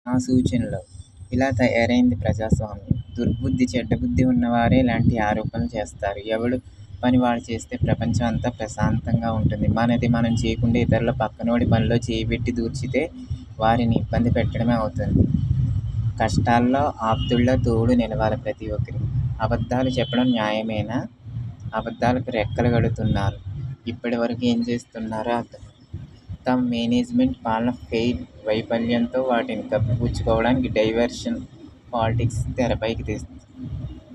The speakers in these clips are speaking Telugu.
ఆ సూచనలో. ఇలా తయారైంది ప్రజాస్వామ్యం. దుర్బుద్ధి, చెడ్డబుద్ధి ఉన్నవారే ఇలాంటి ఆరోపణలు చేస్తారు. ఎవడు పని వాడు చేస్తే ప్రపంచం అంతా ప్రశాంతంగా ఉంటుంది. మనది మనం చేయకుండా ఇతరుల పక్కనోడి పనిలో చేయి పెట్టి దూర్చితే వారిని ఇబ్బంది పెట్టడమే అవుతుంది. కష్టాల్లో ఆప్తుల్లో తోడు నిలవాలి ప్రతి ఒక్కరు. అబద్ధాలు చెప్పడం న్యాయమేనా? అబద్ధాలకు రెక్కలు కడుతున్నారు. ఇప్పటి వరకు ఏం చేస్తున్నారో అర్థం. తమ మేనేజ్మెంట్ పాలన వైఫల్యంతో వాటిని కప్పిపుచ్చుకోవడానికి డైవర్షన్ పాలిటిక్స్ తెరపైకి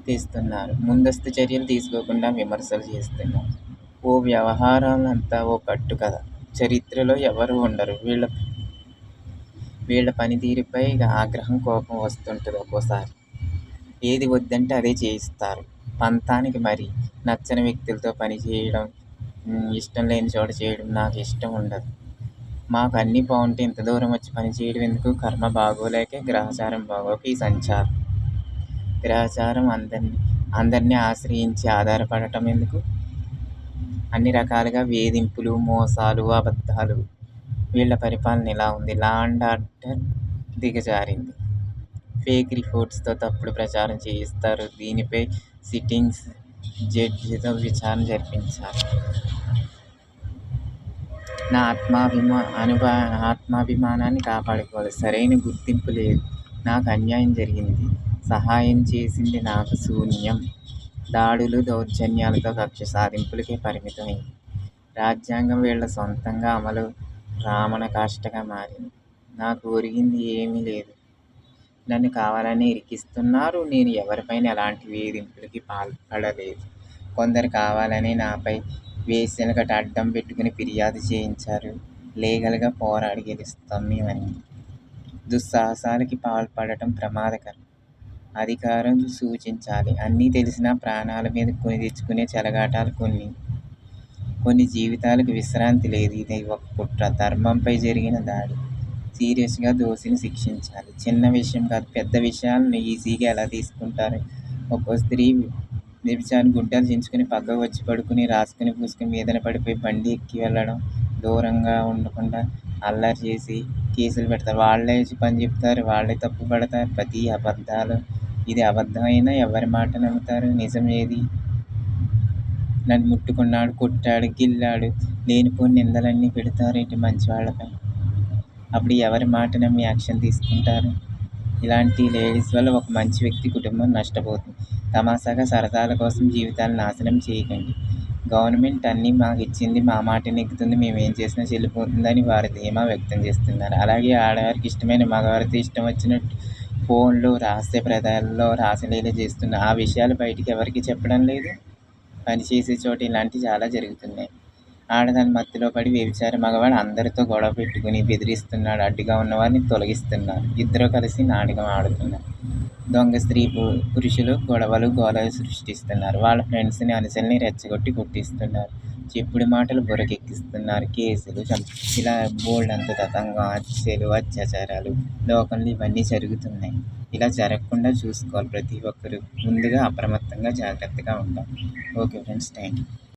తీస్తున్నారు. ముందస్తు చర్యలు తీసుకోకుండా విమర్శలు చేస్తున్నారు. ఓ వ్యవహారాలంతా ఓ కట్టు కథ. చరిత్రలో ఎవరు ఉండరు. వీళ్ళ పనితీరుపై ఆగ్రహం, కోపం వస్తుంటుంది ఒక్కోసారి. ఏది వద్దంటే అదే చేయిస్తారు. పంతానికి మరి. నచ్చని వ్యక్తులతో పని చేయడం, ఇష్టం లేని చోట చేయడం నాకు ఇష్టం ఉండదు. మాకు అన్నీ బాగుంటే ఇంత దూరం వచ్చి పని చేయడం ఎందుకు? కర్మ బాగోలేకే, గ్రహచారం బాగోక ఈ సంచారం. గ్రహచారం అందరినీ ఆశ్రయించి ఆధారపడటం ఎందుకు? అన్ని రకాలుగా వేధింపులు, మోసాలు, అబద్ధాలు. వీళ్ళ పరిపాలన ఇలా ఉంది. లా అండ్ ఆర్డర్ దిగజారింది. ఫేక్ రిపోర్ట్స్తో తప్పుడు ప్రచారం చేయిస్తారు. దీనిపై సిట్టింగ్స్ జడ్జితో విచారణ జరిపించాలి. నా ఆత్మాభిమానాన్ని కాపాడుకోవాలి. సరైన గుర్తింపు లేదు. నాకు అన్యాయం జరిగింది. సహాయం చేసింది నాకు శూన్యం. దాడులు, దౌర్జన్యాలతో కక్ష సాధింపులకే పరిమితమైంది. రాజ్యాంగం వీళ్ళ సొంతంగా అమలు రావణ కాష్టగా మారింది. నాకు ఒరిగింది ఏమీ లేదు. నన్ను కావాలని ఇరికిస్తున్నారు. నేను ఎవరిపైన ఎలాంటి వేధింపులకి పాల్పడలేదు. కొందరు కావాలని నాపై వేశ్యలకట అడ్డం పెట్టుకుని ఫిర్యాదు చేయించారు. లీగల్గా పోరాడి గెలుస్తాం మేమని. దుస్సాహసాలకి పాల్పడటం ప్రమాదకరం. అధికారం సూచించాలి. అన్నీ తెలిసినా ప్రాణాల మీద కొని తెచ్చుకునే చెలగాటాలు కొన్ని జీవితాలకు విశ్రాంతి లేదు. ఇది ఒక కుట్ర, ధర్మంపై జరిగిన దాడి. సీరియస్గా దోషిని శిక్షించాలి. చిన్న విషయం కాదు, పెద్ద విషయాలను ఈజీగా ఎలా తీసుకుంటారు? ఒక్కో స్త్రీ వ్యభిచారం గుడ్డలు చించుకుని పక్కకు వచ్చి పడుకుని రాసుకుని పూసుకుని మీదన పడిపోయి బండి ఎక్కి వెళ్ళడం, దూరంగా ఉండకుండా అల్లరి చేసి కేసులు పెడతారు. వాళ్ళే వచ్చి పని చెప్తారు, వాళ్ళే తప్పు పడతారు. ప్రతి అబద్ధాలు. ఇది అబద్ధమైనా ఎవరి మాట నమ్ముతారు? నిజం ఏది? నన్ను ముట్టుకున్నాడు, కొట్టాడు, గిల్లాడు, లేనిపోని నిందలన్నీ పెడతారేంటి మంచి వాళ్ళపై? అప్పుడు ఎవరి మాట నమ్మి యాక్షన్ తీసుకుంటారు? ఇలాంటి లేడీస్ వల్ల ఒక మంచి వ్యక్తి కుటుంబం నష్టపోతుంది. తమాషాగా సరదాల కోసం జీవితాలు నాశనం చేయకండి. గవర్నమెంట్ అన్నీ మాకు ఇచ్చింది, మా మాట నెగ్గుతుంది, మేమేం చేసినా చెల్లిపోతుందని వారు ధీమా వ్యక్తం చేస్తున్నారు. అలాగే ఆడవారికి ఇష్టమైన మగవారితో ఇష్టం వచ్చినట్టు ఫోన్లో, రహస్య ప్రదాల్లో రాసలీల చేస్తున్న ఆ విషయాలు బయటికి ఎవరికి చెప్పడం లేదు. పనిచేసే చోట ఇలాంటివి చాలా జరుగుతున్నాయి. ఆడదాని మత్తులో పడి వ్యభిచారి మగవాడు అందరితో గొడవ పెట్టుకుని బెదిరిస్తున్నాడు. అడ్డుగా ఉన్నవారిని తొలగిస్తున్నారు. ఇద్దరు కలిసి నాటకం ఆడుతున్నారు. దొంగ స్త్రీ పురుషులు గోలలు సృష్టిస్తున్నారు. వాళ్ళ ఫ్రెండ్స్ని, అనుసరిని రెచ్చగొట్టి కొట్టిస్తున్నారు. చెప్పుడు మాటలు బుర్రకెక్కిస్తున్నారు. కేసులు, ఇలా బోల్డంత తతంగం, హత్యలు, అత్యాచారాలు లోకంలో ఇవన్నీ జరుగుతున్నాయి. ఇలా జరగకుండా చూసుకోవాలి ప్రతి ఒక్కరు. ముందుగా అప్రమత్తంగా జాగ్రత్తగా ఉండాలి. Okay friends, thank you.